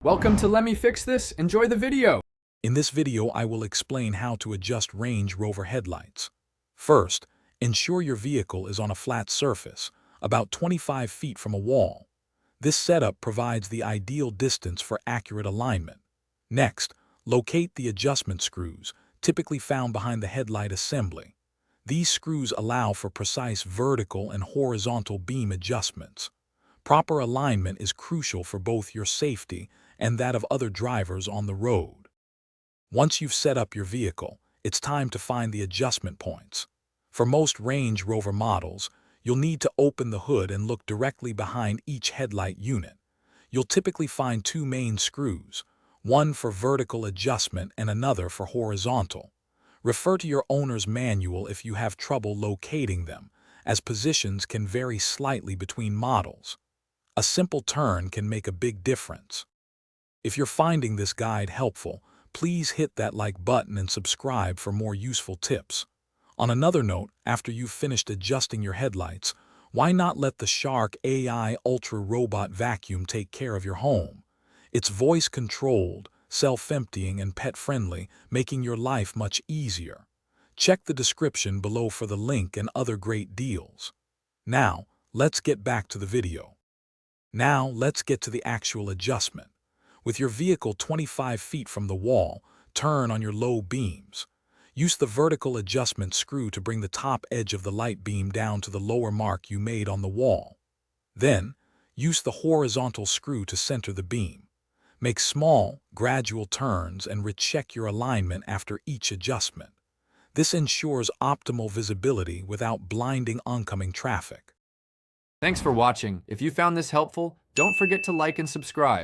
Welcome to Let Me Fix This. Enjoy the video. In this video, I will explain how to adjust Range Rover headlights. First, ensure your vehicle is on a flat surface, about 25 feet from a wall. This setup provides the ideal distance for accurate alignment. Next, locate the adjustment screws, typically found behind the headlight assembly. These screws allow for precise vertical and horizontal beam adjustments. Proper alignment is crucial for both your safety and that of other drivers on the road. Once you've set up your vehicle, it's time to find the adjustment points. For most Range Rover models, you'll need to open the hood and look directly behind each headlight unit. You'll typically find two main screws, one for vertical adjustment and another for horizontal. Refer to your owner's manual if you have trouble locating them, as positions can vary slightly between models. A simple turn can make a big difference. If you're finding this guide helpful, please hit that like button and subscribe for more useful tips. On another note, after you've finished adjusting your headlights, why not let the Shark AI Ultra Robot Vacuum take care of your home? It's voice-controlled, self-emptying, and pet-friendly, making your life much easier. Check the description below for the link and other great deals. Now, let's get back to the video. Now, let's get to the actual adjustment. With your vehicle 25 feet from the wall, turn on your low beams. Use the vertical adjustment screw to bring the top edge of the light beam down to the lower mark you made on the wall. Then, use the horizontal screw to center the beam. Make small, gradual turns and recheck your alignment after each adjustment. This ensures optimal visibility without blinding oncoming traffic. Thanks for watching. If you found this helpful, don't forget to like and subscribe.